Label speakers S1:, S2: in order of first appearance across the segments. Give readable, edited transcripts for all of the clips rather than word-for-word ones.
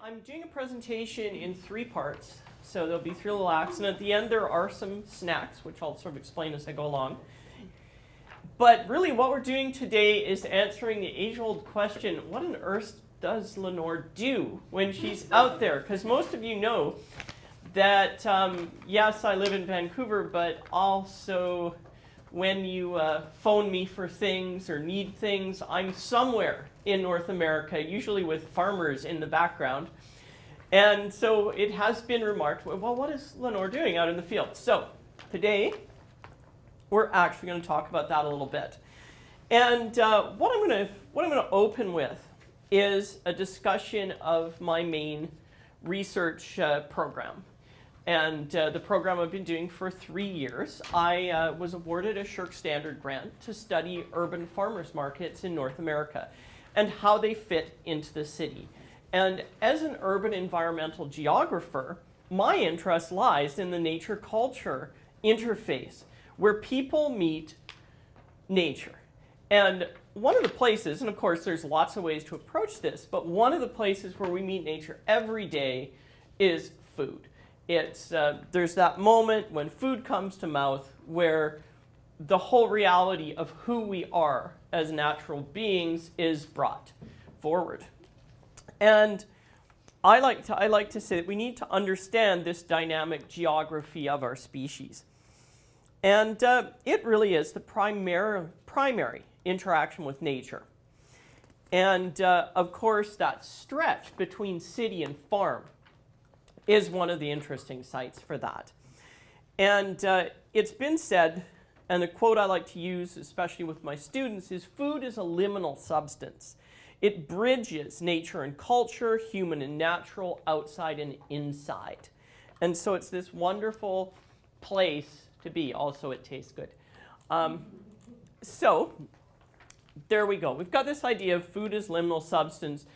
S1: I'm doing a presentation in 3 parts, so there'll be 3 little acts, and at the end there are some snacks, which I'll sort of explain as I go along. But really what we're doing today is answering the age-old question, what on earth does Lenore do when she's out there? Because most of you know that, yes, I live in Vancouver, but also when you phone me for things or need things, I'm somewhere in North America, usually with farmers in the background. And so it has been remarked, well, what is Lenore doing out in the field? So today, we're actually going to talk about that a little bit. And what I'm going to open with is a discussion of my main research program. And the program I've been doing for 3 years. I was awarded a Shirk Standard grant to study urban farmers markets in North America and how they fit into the city. And as an urban environmental geographer, my interest lies in the nature-culture interface, where people meet nature. And one of the places, and of course there's lots of ways to approach this, but one of the places where we meet nature every day is food. It's, there's that moment when food comes to mouth where the whole reality of who we are as natural beings is brought forward. And I like to say that we need to understand this dynamic geography of our species. And it really is the primary interaction with nature. And of course, that stretch between city and farm is one of the interesting sites for that. And it's been said, and the quote I like to use, especially with my students, is food is a liminal substance. It bridges nature and culture, human and natural, outside and inside. And so it's this wonderful place to be. Also, it tastes good. So there we go. We've got this idea of food as liminal substance.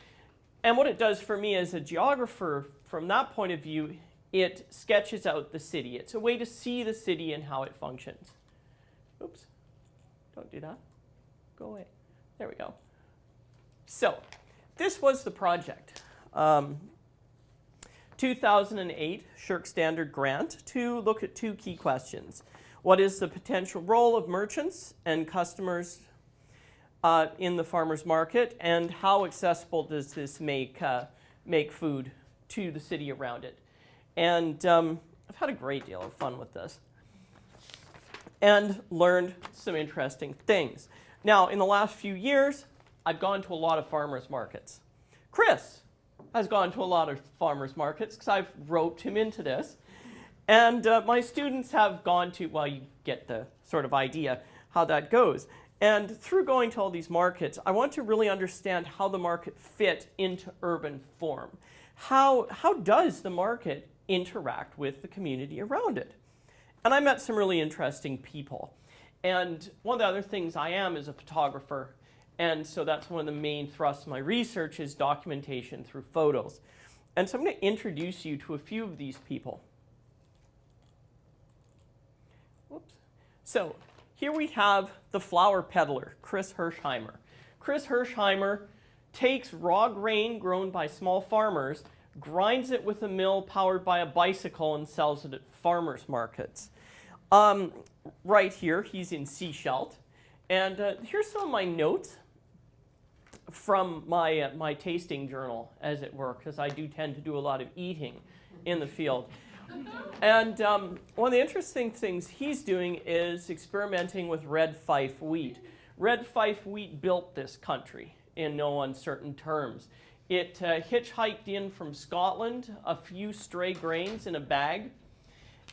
S1: And what it does for me as a geographer, from that point of view, it sketches out the city. It's a way to see the city and how it functions. Oops, don't do that. Go away. There we go. So this was the project. 2008 Shirk Standard grant to look at 2 key questions. What is the potential role of merchants and customers in the farmers market, and how accessible does this make food to the city around it? And I've had a great deal of fun with this and learned some interesting things. Now, in the last few years, I've gone to a lot of farmers markets. Chris has gone to a lot of farmers markets because I've roped him into this. And my students have gone to, well, you get the sort of idea how that goes. And through going to all these markets, I want to really understand how the market fit into urban form. How does the market interact with the community around it? And I met some really interesting people. And one of the other things I am is a photographer. And so that's one of the main thrusts of my research is documentation through photos. And so I'm going to introduce you to a few of these people. Whoops. So here we have the flower peddler, Chris Hirshheimer. Chris Hirshheimer takes raw grain grown by small farmers, grinds it with a mill powered by a bicycle, and sells it at farmers markets. Right here, he's in Seashelt. And here's some of my notes from my tasting journal, as it were, because I do tend to do a lot of eating in the field. And one of the interesting things he's doing is experimenting with red fife wheat. Red fife wheat built this country in no uncertain terms. It hitchhiked in from Scotland, a few stray grains in a bag,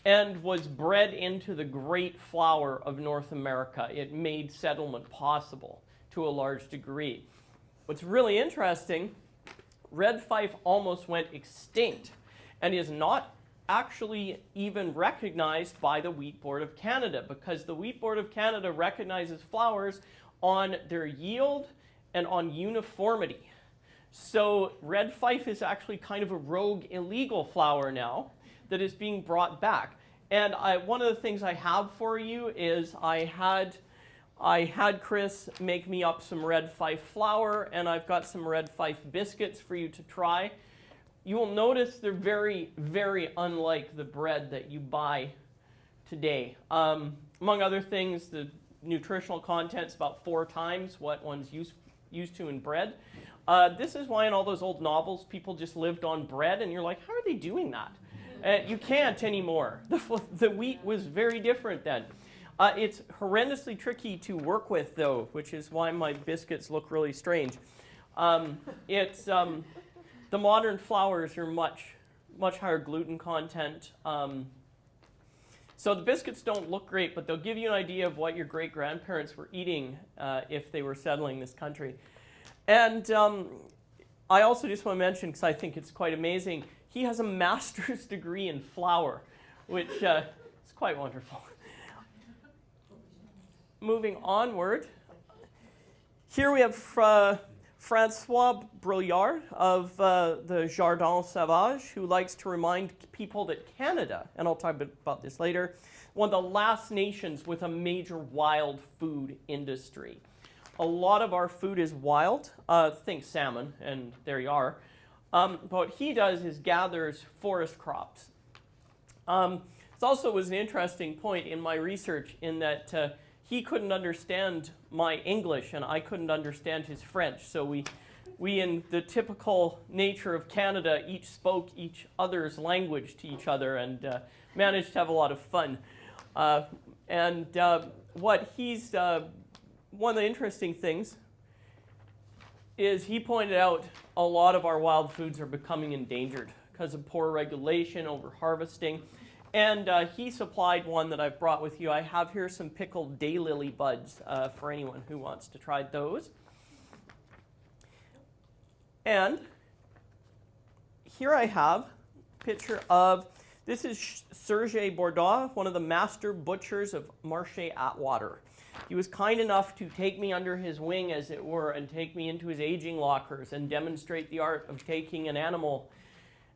S1: and was bred into the great flour of North America. It made settlement possible to a large degree. What's really interesting, red fife almost went extinct and is not actually even recognized by the Wheat Board of Canada, because the Wheat Board of Canada recognizes flours on their yield and on uniformity. So red fife is actually kind of a rogue illegal flour now that is being brought back. And one of the things I have for you is I had Chris make me up some red fife flour, and I've got some red fife biscuits for you to try. you will notice they're very, very unlike the bread that you buy today. Among other things, the nutritional content's about 4 times what one's used to in bread. This is why in all those old novels people just lived on bread, and you're like, how are they doing that? You can't anymore. The wheat was very different then. It's horrendously tricky to work with, though, which is why my biscuits look really strange. The modern flours are much higher gluten content. So the biscuits don't look great, but they'll give you an idea of what your great-grandparents were eating if they were settling this country. And I also just want to mention, because I think it's quite amazing, he has a master's degree in flour, which is quite wonderful. Moving onward, here we have Francois Brouillard of the Jardin Sauvage, who likes to remind people that Canada, and I'll talk about this later, one of the last nations with a major wild food industry. A lot of our food is wild. Think salmon, and there you are. But what he does is gathers forest crops. This also was an interesting point in my research in that he couldn't understand my English and I couldn't understand his French. So we in the typical nature of Canada, each spoke each other's language to each other and managed to have a lot of fun. One of the interesting things is he pointed out a lot of our wild foods are becoming endangered because of poor regulation, over-harvesting. And he supplied one that I've brought with you. I have here some pickled daylily buds for anyone who wants to try those. And here I have a picture of, this is Serge Bourdain, one of the master butchers of Marché Atwater. He was kind enough to take me under his wing, as it were, and take me into his aging lockers and demonstrate the art of taking an animal,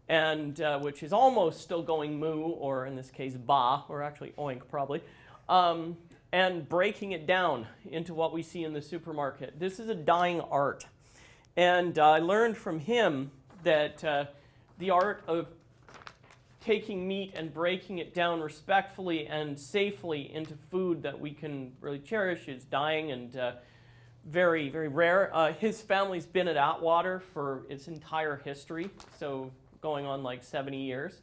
S1: and which is almost still going moo, or in this case, ba, or actually oink probably, and breaking it down into what we see in the supermarket. This is a dying art. And I learned from him that the art of taking meat and breaking it down respectfully and safely into food that we can really cherish is dying and very, very rare. His family's been at Atwater for its entire history, so going on like 70 years.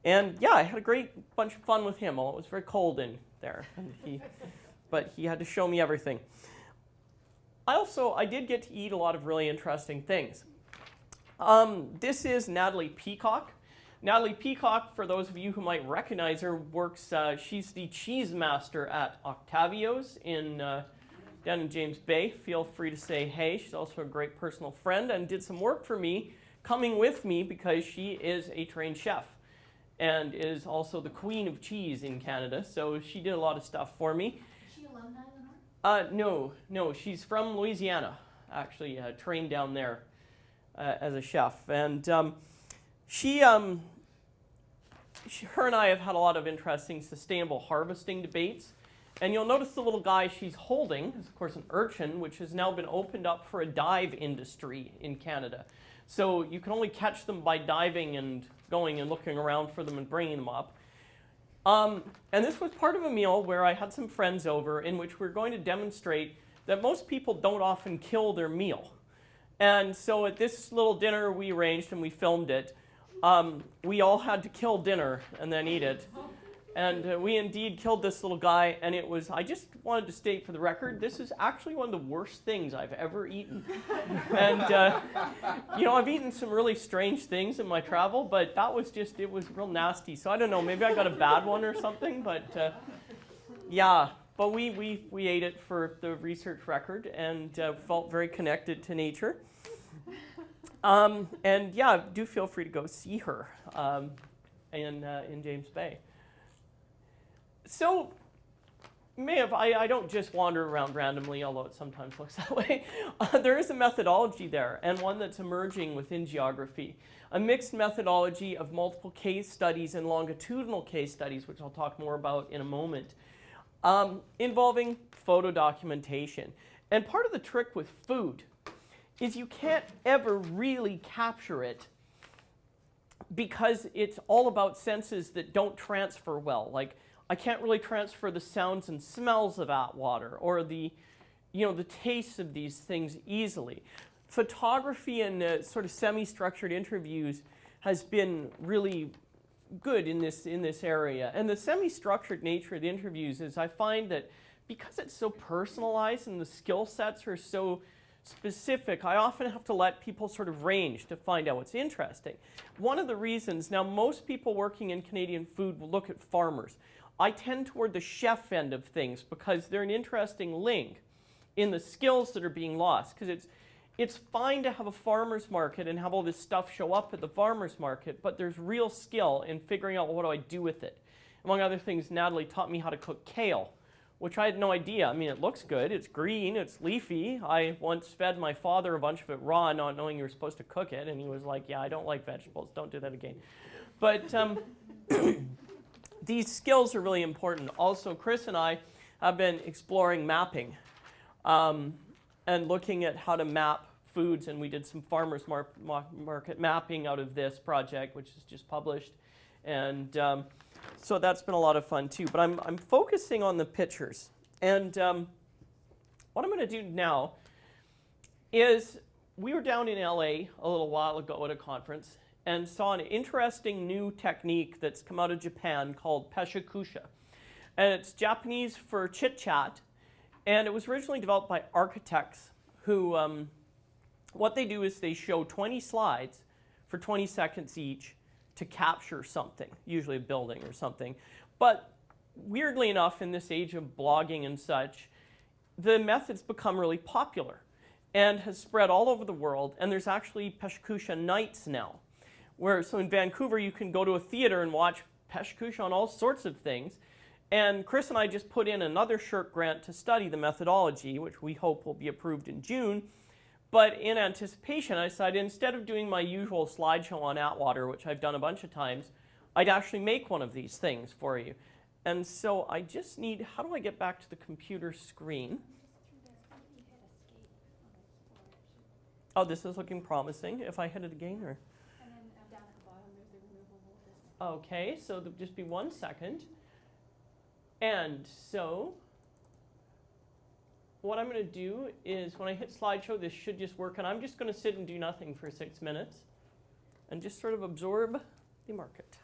S1: And yeah, I had a great bunch of fun with him. Well, it was very cold in there, but he had to show me everything. I did get to eat a lot of really interesting things. This is Natalie Peacock. Natalie Peacock, for those of you who might recognize her, she's the cheese master at Octavio's down in James Bay. Feel free to say hey. She's also a great personal friend and did some work for me, coming with me because she is a trained chef and is also the queen of cheese in Canada. So she did a lot of stuff for me.
S2: Is she alumni of the North?
S1: No, she's from Louisiana, actually, trained down there as a chef. And her and I have had a lot of interesting sustainable harvesting debates. And you'll notice the little guy she's holding is, of course, an urchin, which has now been opened up for a dive industry in Canada. So you can only catch them by diving and going and looking around for them and bringing them up. And this was part of a meal where I had some friends over in which we're going to demonstrate that most people don't often kill their meal. And so at this little dinner we arranged and we filmed it, we all had to kill dinner and then eat it. And we indeed killed this little guy, and I just wanted to state for the record, this is actually one of the worst things I've ever eaten. And, I've eaten some really strange things in my travel, but it was real nasty. So I don't know, maybe I got a bad one or something, but yeah. But we ate it for the research record and felt very connected to nature. And yeah, do feel free to go see her in James Bay. So, I don't just wander around randomly, although it sometimes looks that way. There is a methodology there, and one that's emerging within geography. A mixed methodology of multiple case studies and longitudinal case studies, which I'll talk more about in a moment, involving photo documentation. And part of the trick with food is you can't ever really capture it because it's all about senses that don't transfer well. Like, I can't really transfer the sounds and smells of Atwater or the taste of these things easily. Photography and sort of semi-structured interviews has been really good in this area. And the semi-structured nature of the interviews is I find that because it's so personalized and the skill sets are so specific, I often have to let people sort of range to find out what's interesting. One of the reasons, now most people working in Canadian food will look at farmers. I tend toward the chef end of things because they're an interesting link in the skills that are being lost. Because it's fine to have a farmer's market and have all this stuff show up at the farmer's market, but there's real skill in figuring out what do I do with it. Among other things, Natalie taught me how to cook kale, which I had no idea. I mean, it looks good, it's green, it's leafy. I once fed my father a bunch of it raw, not knowing you were supposed to cook it, and he was like, yeah, I don't like vegetables, don't do that again. But these skills are really important. Also, Chris and I have been exploring mapping and looking at how to map foods, and we did some farmers market mapping out of this project, which is just published. And so that's been a lot of fun too. But I'm focusing on the pictures. And what I'm going to do now is we were down in LA a little while ago at a conference and saw an interesting new technique that's come out of Japan called peshakusha. And it's Japanese for chit-chat. And it was originally developed by architects who, what they do is they show 20 slides for 20 seconds each to capture something, usually a building or something. But weirdly enough, in this age of blogging and such, the method's become really popular and has spread all over the world. And there's actually peshakusha nights now, so in Vancouver, you can go to a theater and watch peshakusha on all sorts of things. And Chris and I just put in another SSHRC grant to study the methodology, which we hope will be approved in June. But in anticipation, I decided instead of doing my usual slideshow on Atwater, which I've done a bunch of times, I'd actually make one of these things for you. And so I just need, how do I get back to the computer screen? Oh, this is looking promising. If I hit it again, or?
S2: And then down at the bottom, there's a removable distance.
S1: Okay, so there'll just be 1 second. And so what I'm going to do is when I hit slideshow, this should just work. And I'm just going to sit and do nothing for 6 minutes and just sort of absorb the market.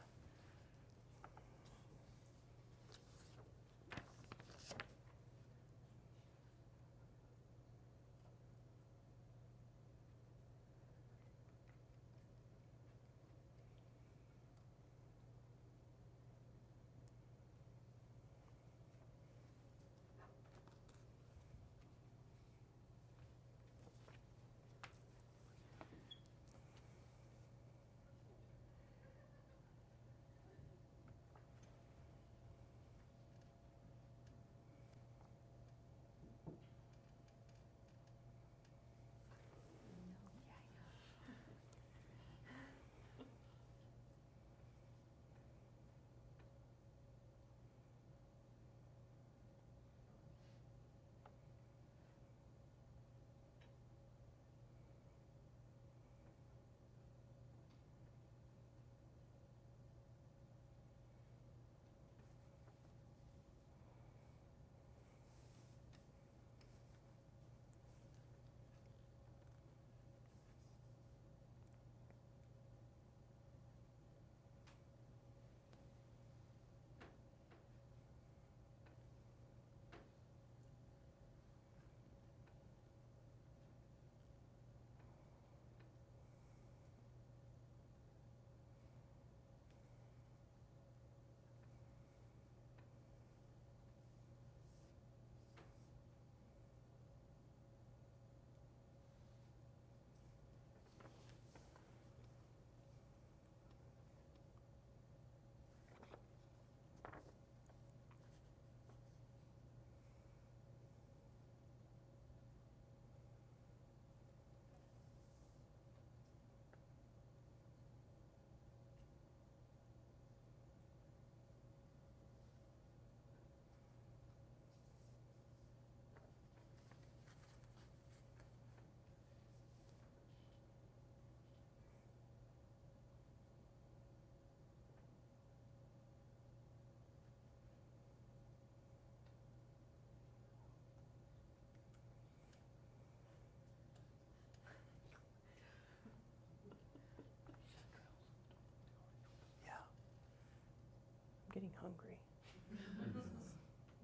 S1: hungry.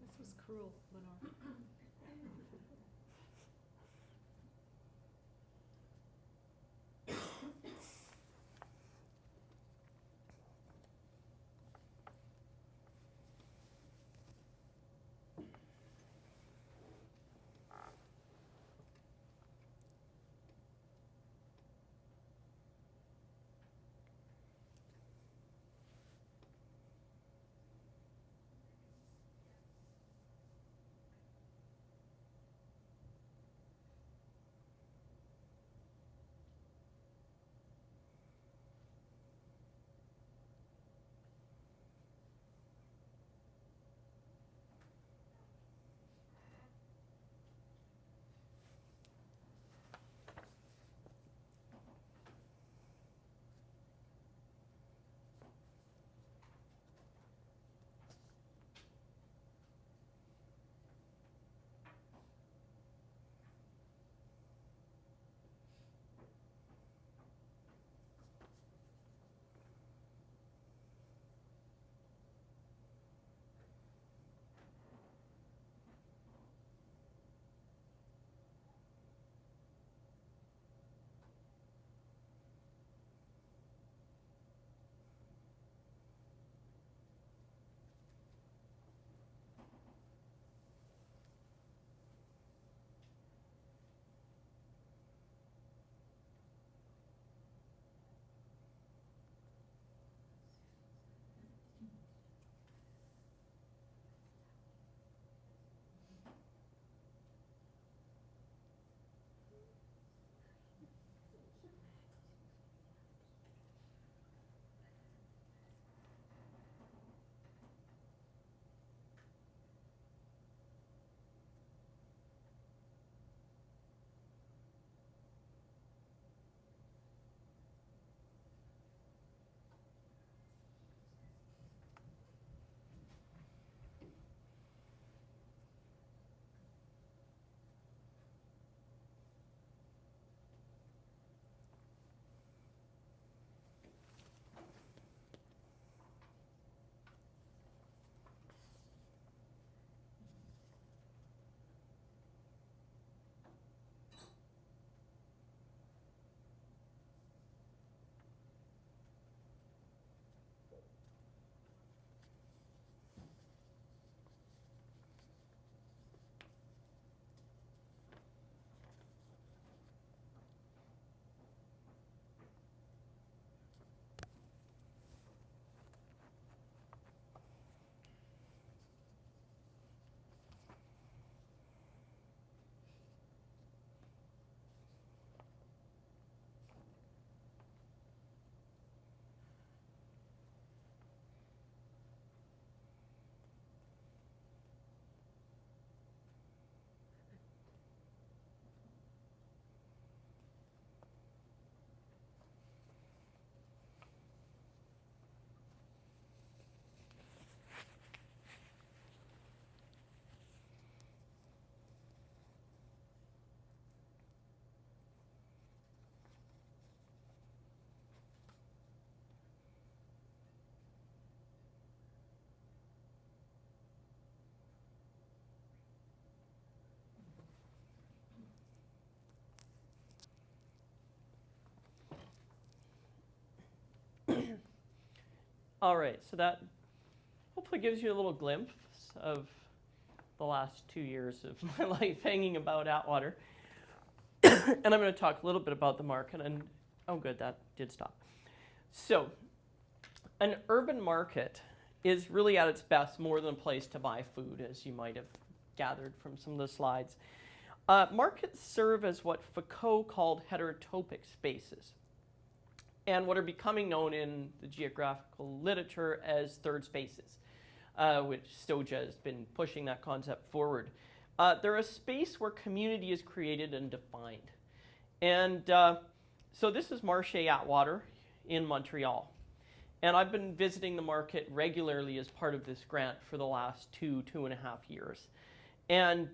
S2: This was cruel, Lenore.
S1: All right, so that hopefully gives you a little glimpse of the last 2 years of my life hanging about Atwater. And I'm going to talk a little bit about the market. And oh, good, that did stop. So, an urban market is really at its best more than a place to buy food, as you might have gathered from some of the slides. Markets serve as what Foucault called heterotopic spaces, and what are becoming known in the geographical literature as third spaces, which Stoja has been pushing that concept forward. They're a space where community is created and defined. And so this is Marché Atwater in Montreal. And I've been visiting the market regularly as part of this grant for the last 2.5 years. And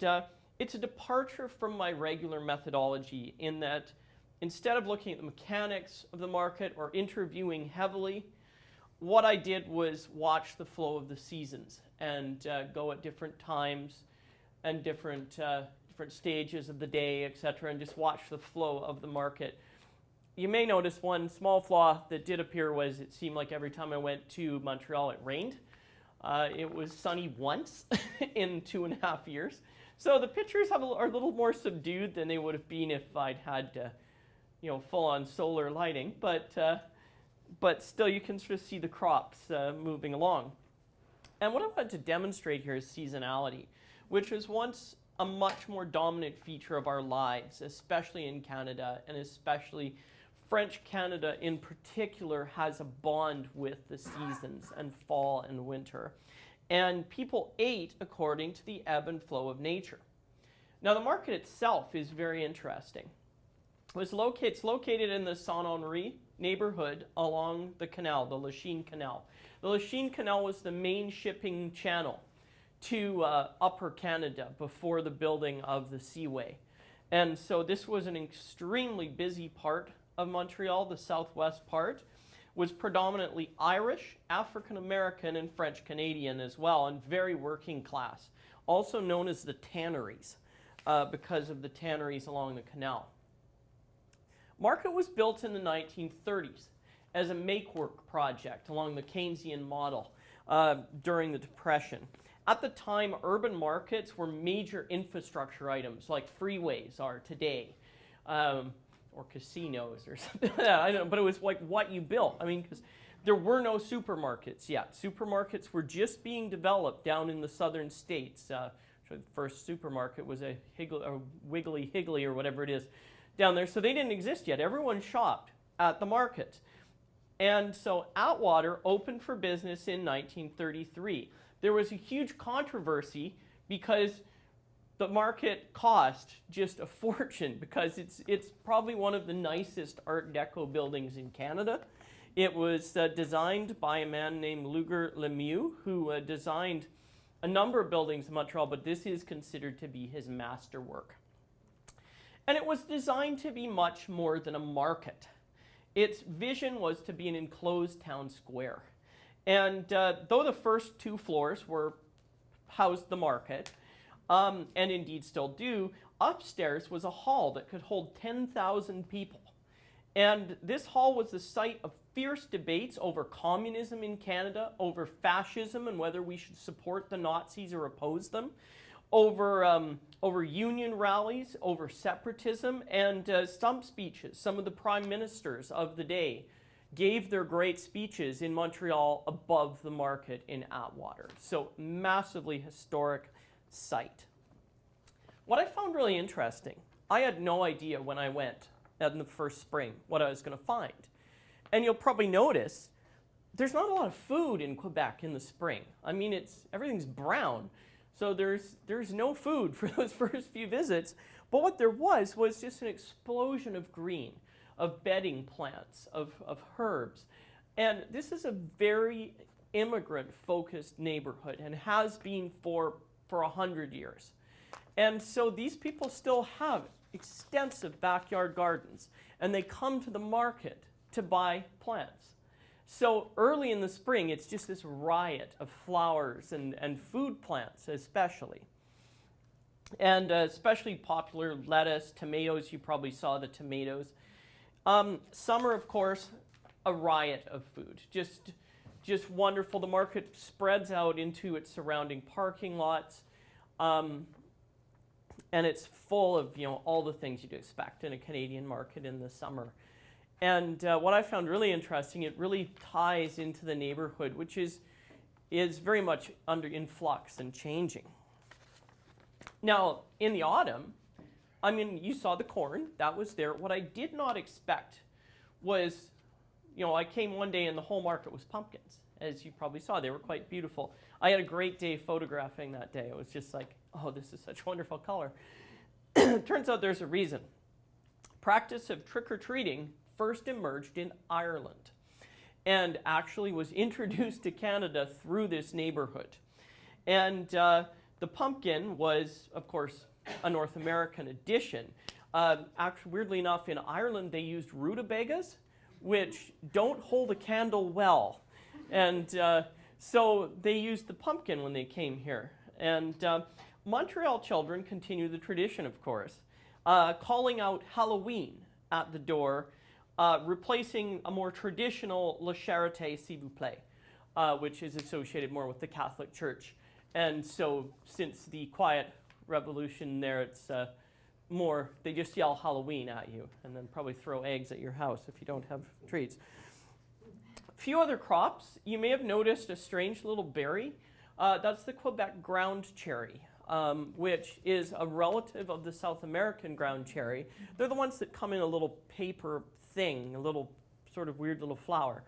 S1: it's a departure from my regular methodology in that instead of looking at the mechanics of the market or interviewing heavily, what I did was watch the flow of the seasons and go at different times and different stages of the day, etc., and just watch the flow of the market. You may notice one small flaw that did appear was it seemed like every time I went to Montreal it rained. It was sunny once in 2.5 years. So the pictures are a little more subdued than they would have been if I'd had full-on solar lighting. But still you can sort of see the crops moving along. And what I wanted to demonstrate here is seasonality, which was once a much more dominant feature of our lives, especially in Canada, and especially French Canada in particular has a bond with the seasons and fall and winter. And people ate according to the ebb and flow of nature. Now the market itself is very interesting. It's located in the Saint-Henri neighborhood along the canal, the Lachine Canal. The Lachine Canal was the main shipping channel to Upper Canada before the building of the Seaway. And so this was an extremely busy part of Montreal. The southwest part was predominantly Irish, African American, and French Canadian as well, and very working class, also known as the tanneries because of the tanneries along the canal. Market was built in the 1930s as a make-work project along the Keynesian model during the Depression. At the time, urban markets were major infrastructure items like freeways are today, or casinos or something like that. I don't know, but it was like what you built. I mean, because there were no supermarkets yet. Supermarkets were just being developed down in the southern states. The first supermarket was a Wiggly Higgly or whatever it is down there. So they didn't exist yet. Everyone shopped at the market. And so Atwater opened for business in 1933. There was a huge controversy because the market cost just a fortune because it's probably one of the nicest Art Deco buildings in Canada. It was designed by a man named Luger Lemieux, who designed a number of buildings in Montreal, but this is considered to be his masterwork. And it was designed to be much more than a market. Its vision was to be an enclosed town square. And though the first 2 floors housed the market, and indeed still do, upstairs was a hall that could hold 10,000 people. And this hall was the site of fierce debates over communism in Canada, over fascism and whether we should support the Nazis or oppose them, over union rallies, over separatism, and stump speeches. Some of the prime ministers of the day gave their great speeches in Montreal above the market in Atwater. So massively historic site. What I found really interesting, I had no idea when I went in the first spring what I was going to find. And you'll probably notice there's not a lot of food in Quebec in the spring. I mean, everything's brown. So there's no food for those first few visits. But what there was just an explosion of green, of bedding plants, of herbs. And this is a very immigrant-focused neighborhood and has been for 100 years. And so these people still have extensive backyard gardens, and they come to the market to buy plants. So early in the spring, it's just this riot of flowers and food plants especially. And especially popular lettuce, tomatoes. You probably saw the tomatoes. Summer, of course, a riot of food. Just wonderful. The market spreads out into its surrounding parking lots. And it's full of all the things you'd expect in a Canadian market in the summer. And what I found really interesting, it really ties into the neighborhood, which is very much in flux and changing. Now, in the autumn, I mean, you saw the corn, that was there. What I did not expect was, I came one day and the whole market was pumpkins. As you probably saw, they were quite beautiful. I had a great day photographing that day. It was just like, oh, this is such wonderful color. Turns out there's a reason. Practice of trick-or-treating first emerged in Ireland and actually was introduced to Canada through this neighborhood. And the pumpkin was, of course, a North American addition. Actually, weirdly enough, in Ireland, they used rutabagas, which don't hold a candle well. And so they used the pumpkin when they came here. And Montreal children continue the tradition, of course, calling out Halloween at the door, replacing a more traditional La Charité, s'il vous plaît, which is associated more with the Catholic Church. And so since the Quiet Revolution there, it's more, they just yell Halloween at you and then probably throw eggs at your house if you don't have treats. A few other crops. You may have noticed a strange little berry. That's the Quebec ground cherry, which is a relative of the South American ground cherry. They're the ones that come in a little paper thing, a little sort of weird little flower.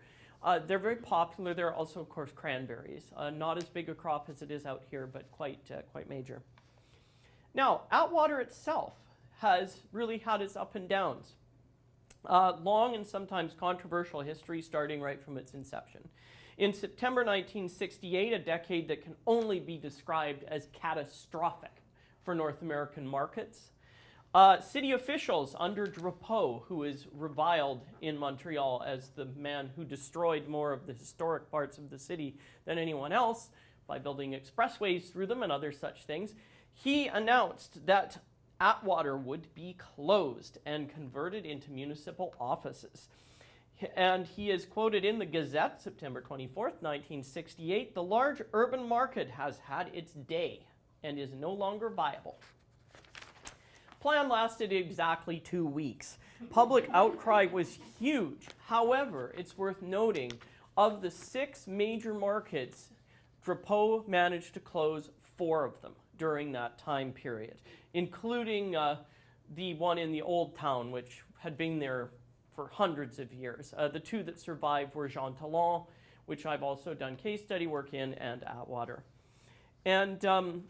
S1: They're very popular. There are also, of course, cranberries. Not as big a crop as it is out here, but quite major. Now, Atwater itself has really had its up and downs. Long and sometimes controversial history starting right from its inception. In September 1968, a decade that can only be described as catastrophic for North American markets, city officials under Drapeau, who is reviled in Montreal as the man who destroyed more of the historic parts of the city than anyone else by building expressways through them and other such things, he announced that Atwater would be closed and converted into municipal offices. And he is quoted in the Gazette, September 24th, 1968, "The large urban market has had its day and is no longer viable." Plan lasted exactly 2 weeks. Public outcry was huge. However, it's worth noting, of the 6 major markets, Drapeau managed to close 4 of them during that time period, including the one in the Old Town, which had been there for hundreds of years. The 2 that survived were Jean Talon, which I've also done case study work in, and Atwater. And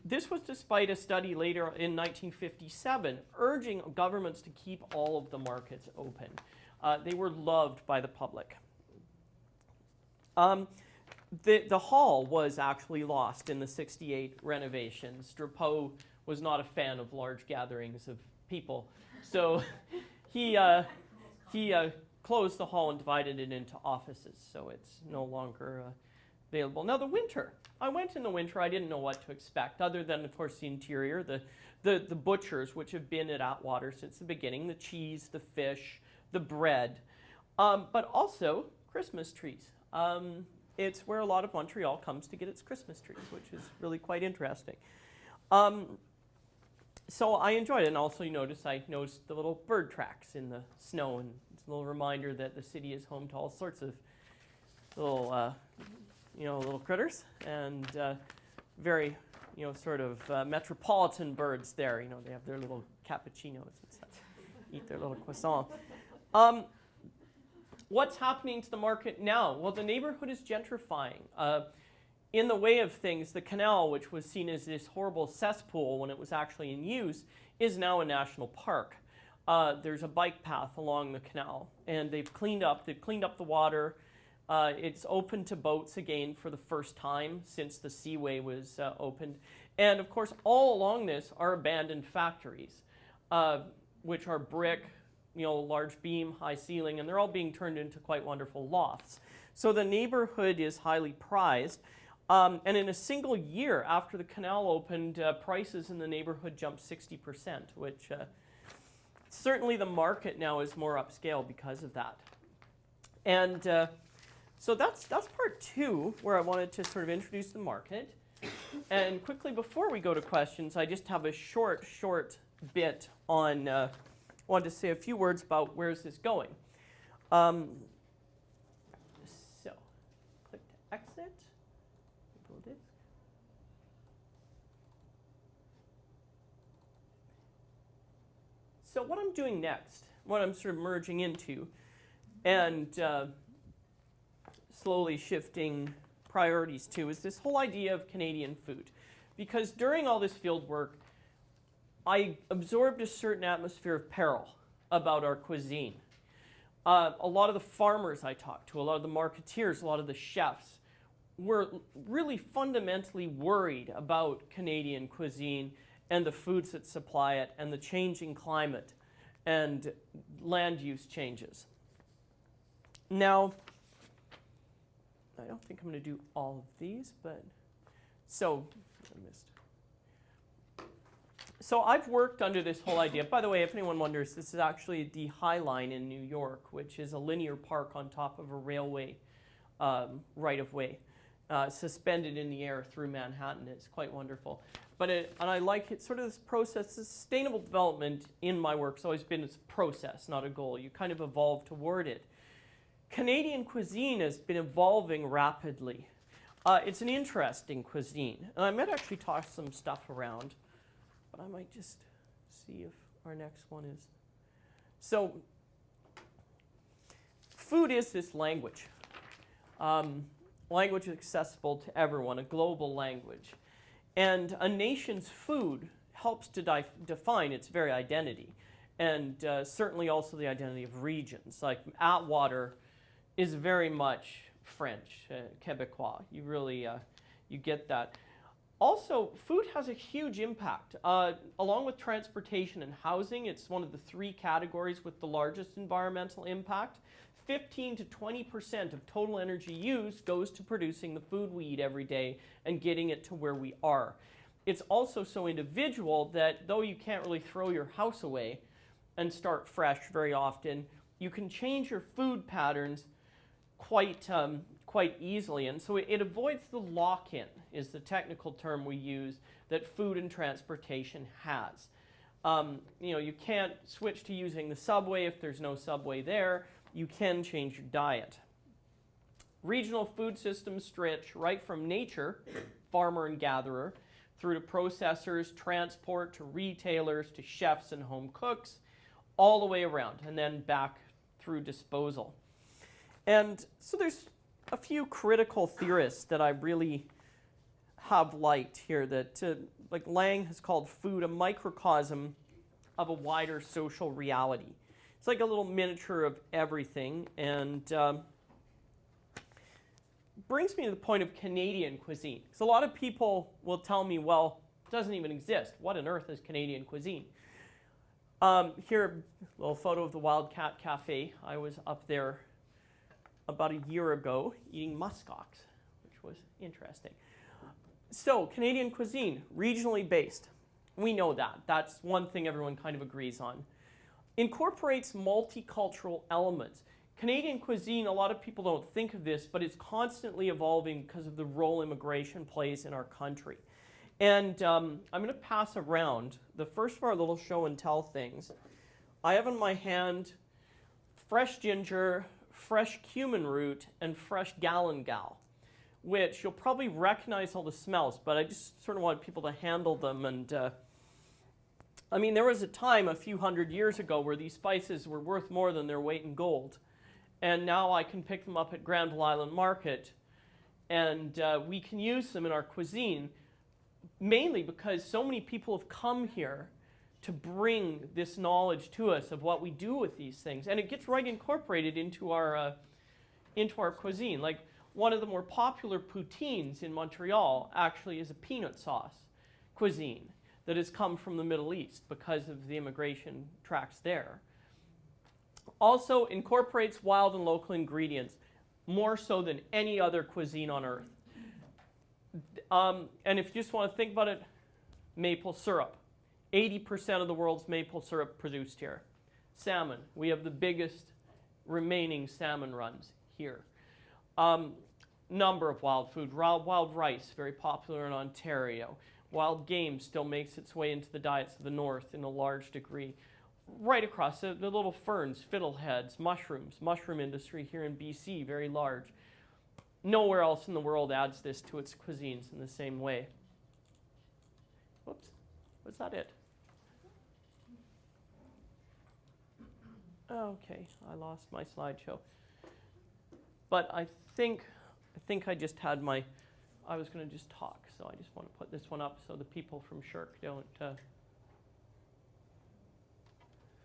S1: this was despite a study later in 1957 urging governments to keep all of the markets open. They were loved by the public. The hall was actually lost in the 68 renovations. Drapeau was not a fan of large gatherings of people, so he closed the hall and divided it into offices, so it's no longer available. Now the winter. I went in the winter. I didn't know what to expect, other than, of course, the interior, the butchers, which have been at Atwater since the beginning, the cheese, the fish, the bread, but also Christmas trees. It's where a lot of Montreal comes to get its Christmas trees, which is really quite interesting. So I enjoyed it, and also I noticed the little bird tracks in the snow, and it's a little reminder that the city is home to all sorts of little, little critters, and very, sort of metropolitan birds there. They have their little cappuccinos and stuff, eat their little croissant. What's happening to the market now? Well, the neighborhood is gentrifying. In the way of things, the canal, which was seen as this horrible cesspool when it was actually in use, is now a national park. There's a bike path along the canal, and they've cleaned up the water. It's open to boats again for the first time since the seaway was opened. And of course, all along this are abandoned factories, which are brick, large beam, high ceiling, and they're all being turned into quite wonderful lofts. So the neighborhood is highly prized. And in a single year after the canal opened, prices in the neighborhood jumped 60%, which certainly the market now is more upscale because of that. And so that's part 2, where I wanted to sort of introduce the market. And quickly, before we go to questions, I just have a short bit on, I wanted to say a few words about where is this going. So, click to exit. Disk. So what I'm doing next, what I'm sort of merging into, and slowly shifting priorities to, is this whole idea of Canadian food. Because during all this field work, I absorbed a certain atmosphere of peril about our cuisine. A lot of the farmers I talked to, a lot of the marketeers, a lot of the chefs, were really fundamentally worried about Canadian cuisine and the foods that supply it and the changing climate and land use changes. Now, I don't think I'm going to do all of these, but so I missed. So I've worked under this whole idea. By the way, if anyone wonders, this is actually the High Line in New York, which is a linear park on top of a railway right-of-way, suspended in the air through Manhattan. It's quite wonderful. And I like it, sort of this process. Sustainable development in my work has always been a process, not a goal. You kind of evolve toward it. Canadian cuisine has been evolving rapidly. It's an interesting cuisine. And I might actually toss some stuff around, but I might just see if our next one is. So food is this language. Language accessible to everyone, a global language. And a nation's food helps to define its very identity, and certainly also the identity of regions. Like Atwater is very much French, Quebecois. You really, you get that. Also, food has a huge impact. Along with transportation and housing, it's one of the 3 categories with the largest environmental impact. 15 to 20% of total energy used goes to producing the food we eat every day and getting it to where we are. It's also so individual that though you can't really throw your house away and start fresh very often, you can change your food patterns quite easily. And so it avoids the lock-in, is the technical term we use, that food and transportation has. You can't switch to using the subway if there's no subway there. You can change your diet. Regional food systems stretch right from nature, farmer and gatherer, through to processors, transport, to retailers, to chefs and home cooks, all the way around, and then back through disposal. And so there's a few critical theorists that I really have liked here that, like Lang has called food a microcosm of a wider social reality. It's like a little miniature of everything, and brings me to the point of Canadian cuisine. Because a lot of people will tell me, well, it doesn't even exist. What on earth is Canadian cuisine? Here, a little photo of the Wildcat Cafe. I was up there about a year ago eating muskox, which was interesting. So, Canadian cuisine, regionally based. We know that. That's one thing everyone kind of agrees on. Incorporates multicultural elements. Canadian cuisine, a lot of people don't think of this, but it's constantly evolving because of the role immigration plays in our country. And I'm going to pass around the first of our little show and tell things. I have in my hand fresh ginger, fresh cumin root, and fresh galangal, which you'll probably recognize all the smells, but I just sort of want people to handle them. And I mean, there was a time a few hundred years ago where these spices were worth more than their weight in gold. And now I can pick them up at Granville Island Market, and we can use them in our cuisine, mainly because so many people have come here to bring this knowledge to us of what we do with these things. And it gets right incorporated into our cuisine. Like one of the more popular poutines in Montreal actually is a peanut sauce cuisine that has come from the Middle East because of the immigration tracks there. Also incorporates wild and local ingredients, more so than any other cuisine on earth. And if you just want to think about it, maple syrup. 80% of the world's maple syrup produced here. Salmon. We have the biggest remaining salmon runs here. Number of wild food. Wild rice, very popular in Ontario. Wild game still makes its way into the diets of the north in a large degree. Right across the little ferns, fiddleheads, mushrooms. Mushroom industry here in BC, very large. Nowhere else in the world adds this to its cuisines in the same way. Whoops, was that it? Okay, I lost my slideshow. But I think I just had my, I was going to just talk, so I just want to put this one up so the people from Shirk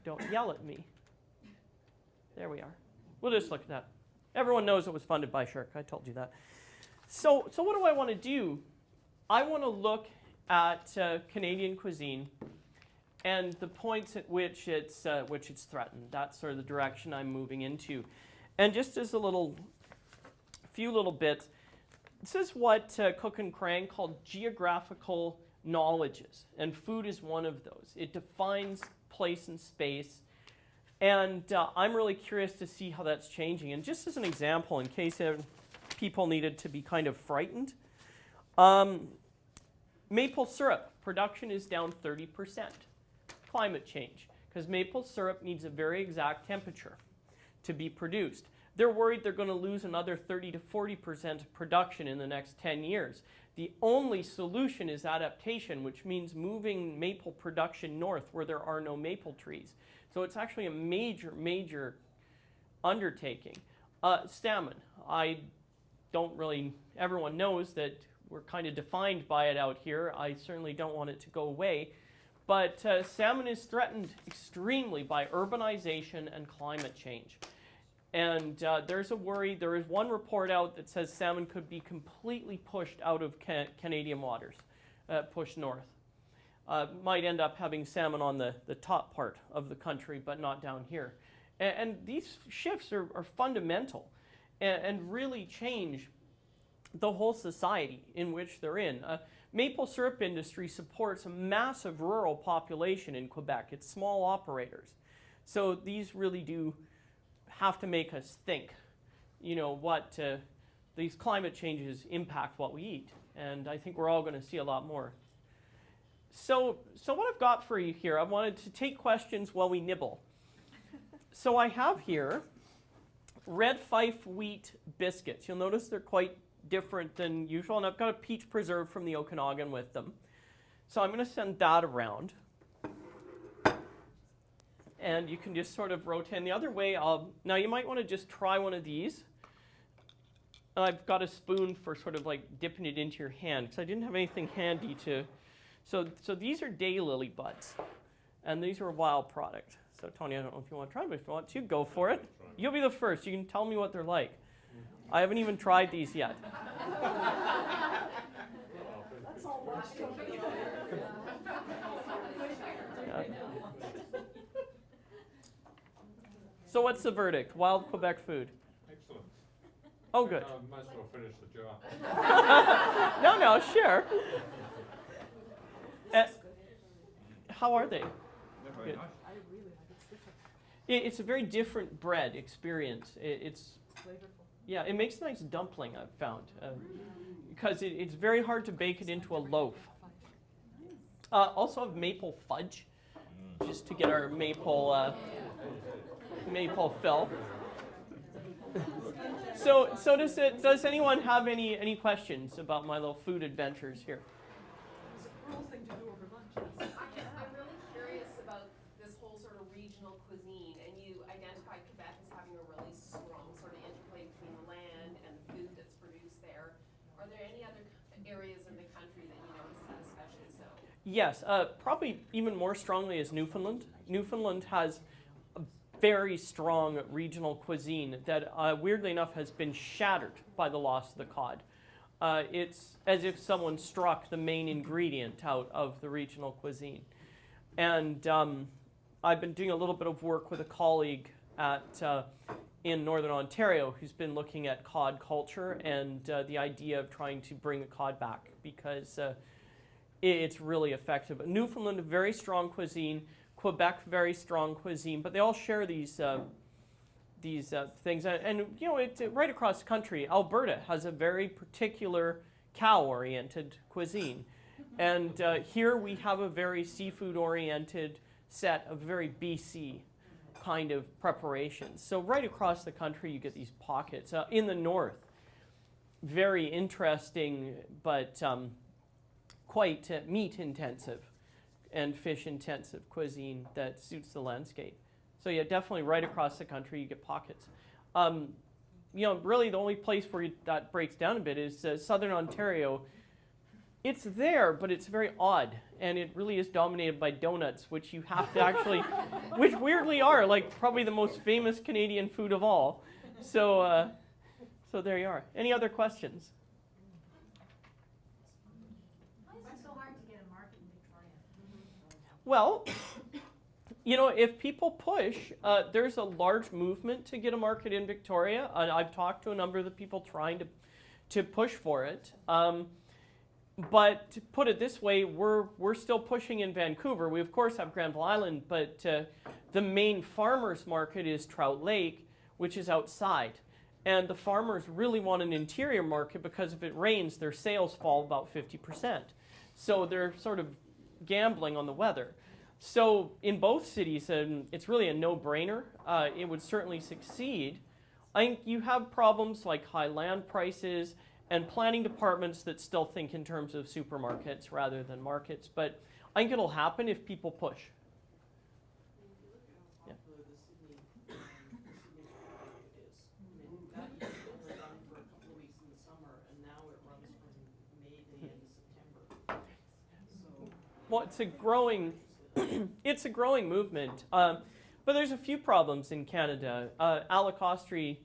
S1: don't yell at me. There we are. We'll just look at that. Everyone knows it was funded by Shirk. I told you that. So what do I want to do? I want to look at Canadian cuisine and the points at which it's threatened. That's sort of the direction I'm moving into. And just as a little few little bits. This is what Cook and Crane called geographical knowledges, and food is one of those. It defines place and space, and I'm really curious to see how that's changing. And just as an example, in case people needed to be kind of frightened, maple syrup production is down 30%. Climate change, because maple syrup needs a very exact temperature to be produced. They're worried they're going to lose another 30 to 40% of production in the next 10 years. The only solution is adaptation, which means moving maple production north where there are no maple trees. So it's actually a major, major undertaking. Salmon. Everyone knows that we're kind of defined by it out here. I certainly don't want it to go away. But salmon is threatened extremely by urbanization and climate change. And there's a worry. There is one report out that says salmon could be completely pushed out of Canadian waters, pushed north. Might end up having salmon on the top part of the country, but not down here. And these shifts are fundamental and really change the whole society in which they're in. Maple syrup industry supports a massive rural population in Quebec. It's small operators. So these really do have to make us think, what these climate changes impact what we eat. And I think we're all going to see a lot more. So what I've got for you here, I wanted to take questions while we nibble. So I have here red Fife wheat biscuits. You'll notice they're quite different than usual, and I've got a peach preserve from the Okanagan with them. So I'm going to send that around. And you can just sort of rotate. And the other way, now you might want to just try one of these. I've got a spoon for sort of like dipping it into your hand, because I didn't have anything handy to. So these are daylily buds, and these are a wild product. So Tony, I don't know if you want to try, but if you want to, go for it. You'll be the first. You can tell me what they're like. I haven't even tried these yet.
S2: That's all washed over.
S1: So what's the verdict? Wild Quebec food.
S3: Excellent.
S1: Oh, good.
S3: Might as well finish the job.
S1: No, sure. How are they?
S3: Very
S1: Good.
S3: nice.
S2: I really like it. It's different.
S1: It's a very different bread experience. It's
S2: Flavorful.
S1: yeah, it makes a nice dumpling, I've found, because it's very hard to bake it into a loaf. Also have maple fudge, just to get our maple fill. So does anyone have any questions about my little food adventures here?
S2: It's a cruel thing to do over lunch. Yes.
S4: I'm really curious about this whole sort of regional cuisine, and you identified Quebec as having a really strong sort of interplay between the land and the food that's produced there. Are there any other areas in the country that you notice that especially so?
S1: Yes, probably even more strongly is Newfoundland. Newfoundland has a very strong regional cuisine that, weirdly enough, has been shattered by the loss of the cod. It's as if someone struck the main ingredient out of the regional cuisine. And I've been doing a little bit of work with a colleague in Northern Ontario who's been looking at cod culture and the idea of trying to bring the cod back, because it's really effective. Newfoundland, a very strong cuisine. Quebec, very strong cuisine. But they all share these things. And right across the country, Alberta has a very particular cow-oriented cuisine. And here we have a very seafood-oriented set of very BC kind of preparations. So right across the country, you get these pockets. In the north, very interesting, but quite meat-intensive and fish-intensive cuisine that suits the landscape. So yeah, definitely right across the country, you get pockets. Really the only place where that breaks down a bit is Southern Ontario. It's there, but it's very odd, and it really is dominated by donuts, which you have to actually, which weirdly are like probably the most famous Canadian food of all. So there you are. Any other questions?
S5: Why is it so hard to get a market in Victoria?
S1: Well, you know, if people push, there's a large movement to get a market in Victoria. I've talked to a number of the people trying to push for it. But to put it this way, we're still pushing in Vancouver. We of course have Granville Island, but the main farmers market is Trout Lake, which is outside. And the farmers really want an interior market because if it rains, their sales fall about 50%. So they're sort of gambling on the weather. So in both cities, it's really a no-brainer. It would certainly succeed. I think you have problems like high land prices and planning departments that still think in terms of supermarkets rather than markets. But I think it'll happen if people push.
S3: If you look at how popular the Sydney market is. I mean, that used to only run for a couple of weeks in the summer, and now it runs from May to the end of September. So,
S1: Well, it's a growing movement. But there's a few problems in Canada. Alec Ostry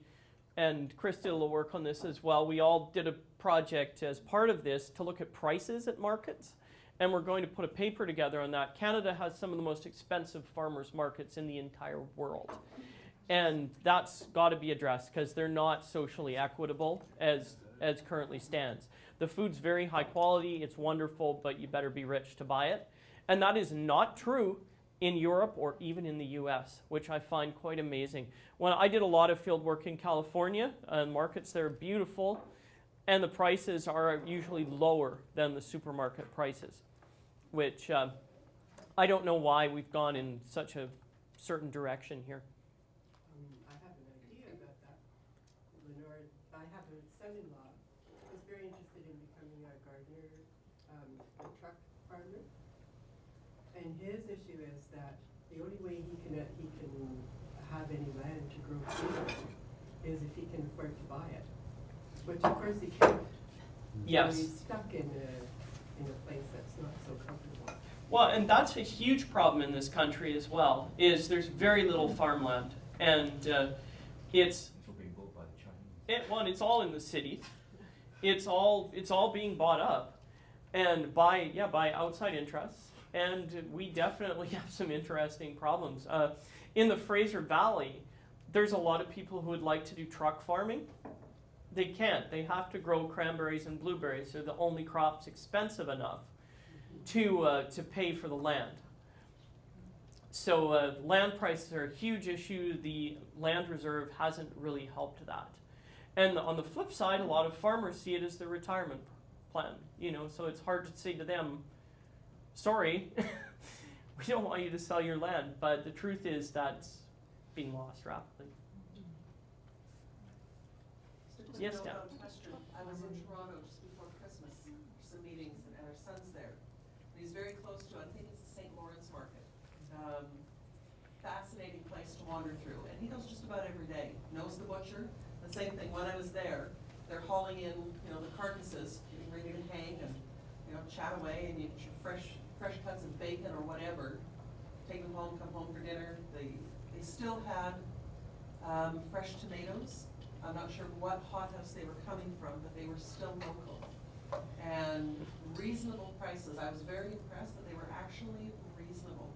S1: and Krista will work on this as well. We all did a project as part of this to look at prices at markets, and we're going to put a paper together on that. Canada has some of the most expensive farmers markets in the entire world, and that's got to be addressed because they're not socially equitable as currently stands. The food's very high quality, it's wonderful, but you better be rich to buy it. And that is not true in Europe or even in the US, which I find quite amazing. When I did a lot of field work in California, markets there are beautiful, and the prices are usually lower than the supermarket prices, which I don't know why we've gone in such a certain direction here.
S5: I have an idea about that. Lenore, I have a son-in-law who's very interested in becoming a gardener, a truck farmer. And his issue is that the only way he can have any land to grow food is if he can afford to buy it, which of course he can't.
S1: Yes.
S5: So he's stuck in a place that's not so comfortable.
S1: Well, and that's a huge problem in this country as well, is there's very little farmland. And it's it's all in the cities. It's all being bought up and by outside interests. And we definitely have some interesting problems. In the Fraser Valley, there's a lot of people who would like to do truck farming. They can't. They have to grow cranberries and blueberries. They're the only crops expensive enough to pay for the land. So land prices are a huge issue. The land reserve hasn't really helped that. And on the flip side, a lot of farmers see it as their retirement plan. You know, so it's hard to say to them, sorry, we don't want you to sell your land. But the truth is that's being lost rapidly. Yes, Dan.
S6: Question. I was in Toronto just before Christmas for some meetings, and our son's there. And he's very close to, I think it's the St. Lawrence Market. Fascinating place to wander through. And he goes just about every day. Knows the butcher. The same thing, when I was there, they're hauling in, the carcasses, getting ready to hang, and, chat away, and you get your fresh cuts of bacon or whatever. Take them home, come home for dinner. They still had fresh tomatoes. I'm not sure what hothouse they were coming from, but they were still local. And reasonable prices. I was very impressed that they were actually reasonable.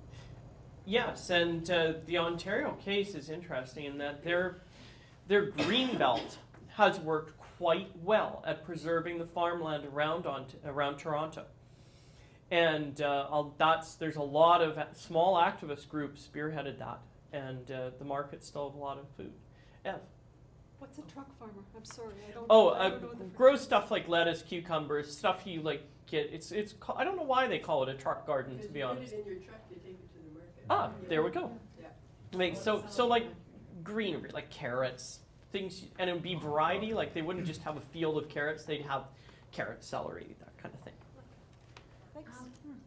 S1: Yes, and the Ontario case is interesting in that their green belt has worked quite well at preserving the farmland around Toronto. And there's a lot of small activist groups spearheaded that, and the market still have a lot of food. Ev?
S2: What's a truck farmer? I'm sorry, I don't.
S1: Oh,
S2: I don't know what the
S1: grow stuff like lettuce, cucumbers, stuff you like get. It's I don't know why they call it a truck garden, to be honest.
S5: You put it in your truck, you take it to the market.
S1: Ah, there we go.
S5: Yeah.
S1: Like so like greenery, like carrots, things, and it would be variety. Like they wouldn't just have a field of carrots; they'd have carrot, celery, that kind of thing.
S2: Thanks.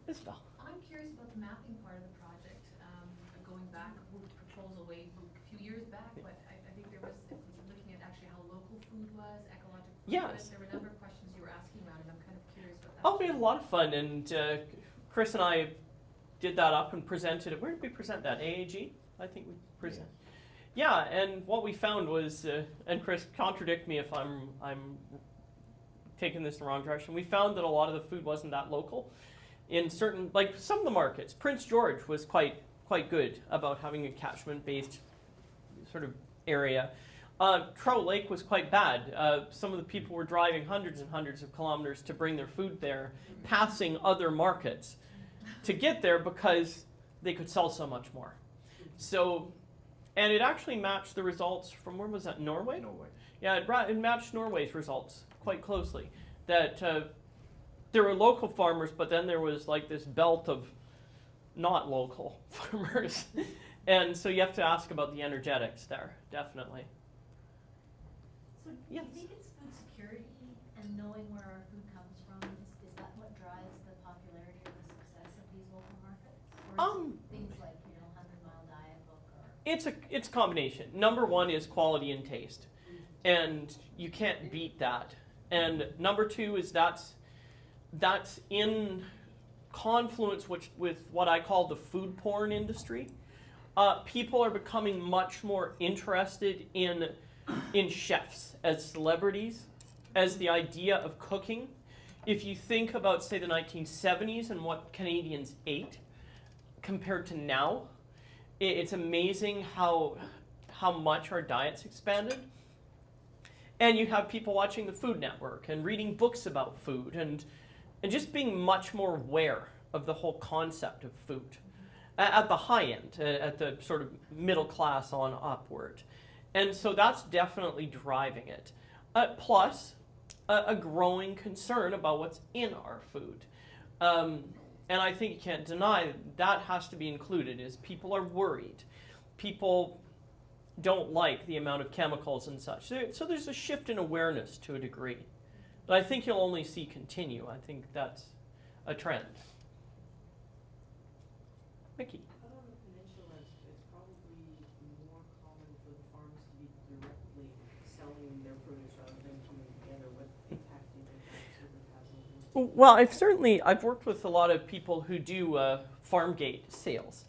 S1: Isabel.
S7: I'm curious about the mapping part of the project. Going back, moved proposal way a few years back, but I think there was looking at actually how local food was, ecological food
S1: Yes.
S7: was. There were a number of questions you were asking around it. I'm kind of curious what that.
S1: Oh, we had a lot of fun, and Chris and I did that up and presented it. Where did we present that? AAG, I think we presented. Yeah, and what we found was, and Chris, contradict me if I'm taking this in the wrong direction. We found that a lot of the food wasn't that local. In certain, like some of the markets, Prince George was quite quite good about having a catchment-based sort of area. Trout Lake was quite bad. Some of the people were driving hundreds and hundreds of kilometers to bring their food there, passing other markets to get there because they could sell so much more. So, and it actually matched the results from, where was that, Norway?
S8: Norway.
S1: Yeah, it matched Norway's results quite closely. That there were local farmers, but then there was like this belt of not local farmers. And so you have to ask about the energetics there, definitely.
S2: So do
S1: Yes.
S2: you think it's food security and knowing where our food comes from, is that what drives the popularity or the success of these local markets? Or is it things like, 100-mile diet book or?
S1: It's a combination. Number one is quality and taste. And you can't beat that. And number two is that's in confluence with what I call the food porn industry. People are becoming much more interested in chefs as celebrities, as the idea of cooking. If you think about, say, the 1970s and what Canadians ate compared to now, it's amazing how much our diets expanded. And you have people watching the Food Network and reading books about food and just being much more aware of the whole concept of food at the high end, at the sort of middle class on upward. And so that's definitely driving it. Plus, a growing concern about what's in our food. And I think you can't deny that has to be included, is people are worried. People don't like the amount of chemicals and such. So there's a shift in awareness to a degree. But I think you'll only see continue. I think that's a trend. Mickey.
S3: Out on the peninsula, it's probably more common for the farms to be directly selling their produce rather than coming together. What impact do you think that sort of has on them?
S1: Well, I've worked with a lot of people who do farm gate sales.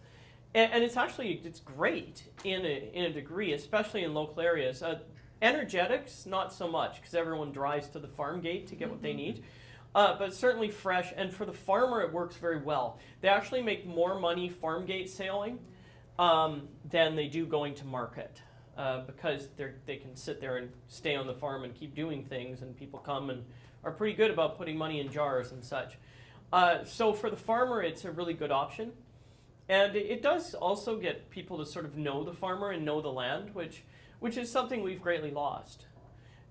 S1: And it's great in a degree, especially in local areas. Energetics, not so much, because everyone drives to the farm gate to get what they need. But certainly fresh, and for the farmer it works very well. They actually make more money farm gate selling than they do going to market, because they can sit there and stay on the farm and keep doing things, and people come and are pretty good about putting money in jars and such. So for the farmer it's a really good option. And it does also get people to sort of know the farmer and know the land, which is something we've greatly lost.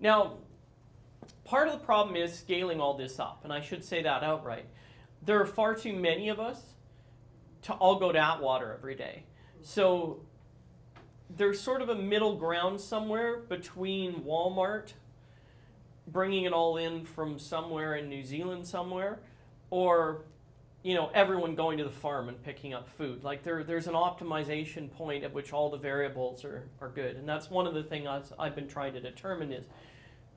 S1: Now, part of the problem is scaling all this up, and I should say that outright. There are far too many of us to all go to Atwater every day. So there's sort of a middle ground somewhere between Walmart bringing it all in from somewhere in New Zealand somewhere, or everyone going to the farm and picking up food. Like there's an optimization point at which all the variables are good. And that's one of the things I've been trying to determine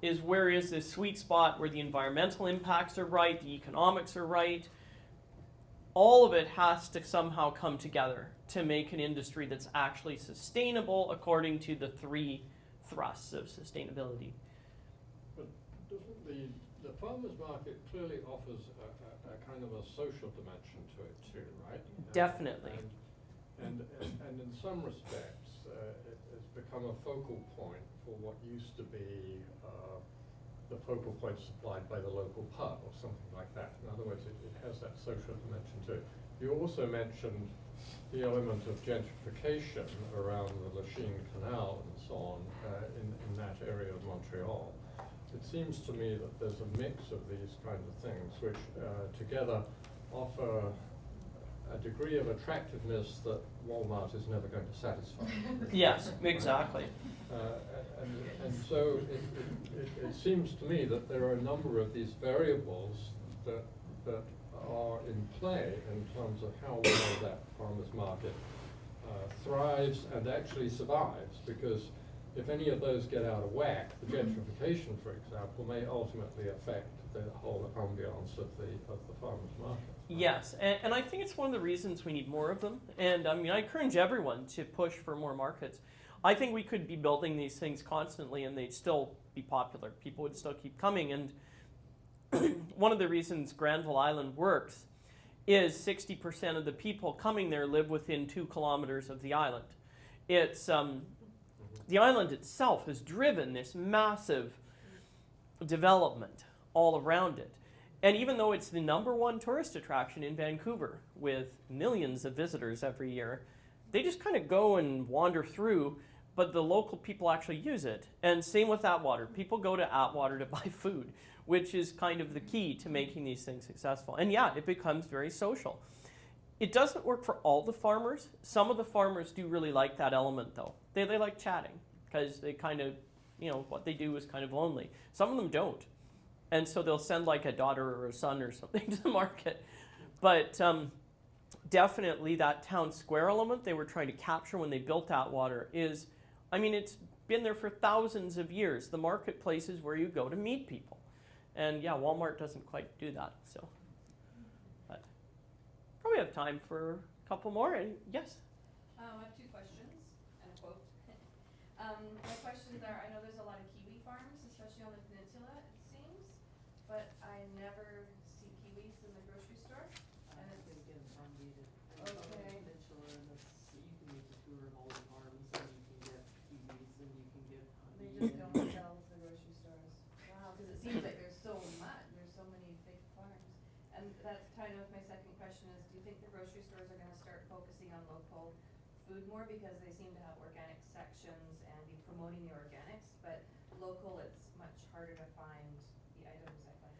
S1: is where is this sweet spot where the environmental impacts are right, the economics are right. All of it has to somehow come together to make an industry that's actually sustainable according to the three thrusts of sustainability.
S9: But doesn't the farmer's market clearly offers a kind of a social dimension to it too, right?
S1: Definitely.
S9: And in some respects, it has become a focal point for what used to be the focal point supplied by the local pub or something like that. In other words, it has that social dimension to it. You also mentioned the element of gentrification around the Lachine Canal and so on in that area of Montreal. It seems to me that there's a mix of these kinds of things which together offer a degree of attractiveness that Walmart is never going to satisfy.
S1: Yes, exactly.
S9: And so it seems to me that there are a number of these variables that are in play in terms of how well that farmers market thrives and actually survives, because if any of those get out of whack, the gentrification, for example, may ultimately affect the whole ambiance of the farmers market.
S1: Yes, and I think it's one of the reasons we need more of them. And I encourage everyone to push for more markets. I think we could be building these things constantly and they'd still be popular. People would still keep coming. And one of the reasons Granville Island works is 60% of the people coming there live within 2 kilometers of the island. It's the island itself has driven this massive development all around it. And even though it's the #1 tourist attraction in Vancouver with millions of visitors every year, they just kind of go and wander through, but the local people actually use it. And same with Atwater. People go to Atwater to buy food, which is kind of the key to making these things successful. And yeah, it becomes very social. It doesn't work for all the farmers. Some of the farmers do really like that element though. They like chatting because they kind of, what they do is kind of lonely. Some of them don't. And so they'll send like a daughter or a son or something to the market. But definitely that town square element they were trying to capture when they built Atwater is, it's been there for thousands of years. The marketplace is where you go to meet people. And yeah, Walmart doesn't quite do that. So, but probably have time for a couple more. And yes?
S8: I have 2 questions and a quote. My questions are, I know there's a lot of kiwi farms, especially on the peninsula, it seems, but I never see kiwis in the grocery store. And it's,
S3: They get farm-gaited. And it's on the
S8: Okay.
S3: peninsula, and you can make the tour of all the farms, and you can get kiwis, and you can get
S8: they
S3: honey.
S8: just don't sell to the grocery stores. Wow, because it seems like there's so many big farms. And that's kind of my second question is, do you think the grocery stores are gonna start focusing on local food more, because they seem to have organic sections and be promoting the organics, but local, it's much harder to find the items, I find.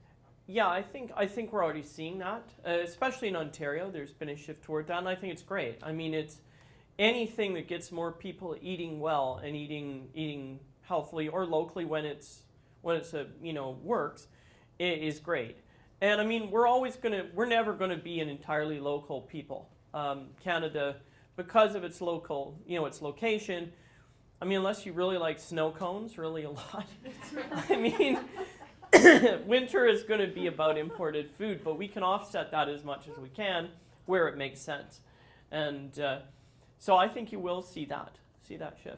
S1: Yeah, I think we're already seeing that, especially in Ontario. There's been a shift toward that, and I think it's great. It's anything that gets more people eating well and eating healthily or locally when it's works, is great. And we're never gonna be an entirely local people. Canada, because of its local, its location. Unless you really like snow cones, really a lot. Winter is going to be about imported food, but we can offset that as much as we can where it makes sense. And so I think you will see that shift.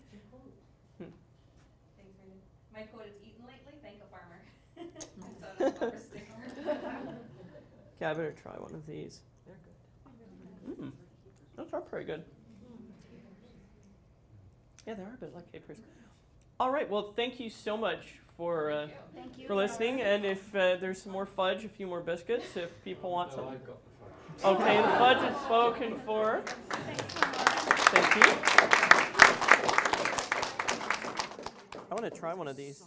S8: Thanks, Brandon. My quote is, eaten lately, thank a farmer. I saw it on a bumper sticker.
S1: Okay, I better try one of these.
S3: They're good.
S1: Those are pretty good. Yeah, they are a bit like capers. All right, well, thank you so much for
S2: Thank you.
S1: for listening. And if there's some more fudge, a few more biscuits, if people want
S9: No,
S1: some.
S9: I've got the fudge.
S1: Okay, the fudge is spoken for. Thank you. I want to try one of these.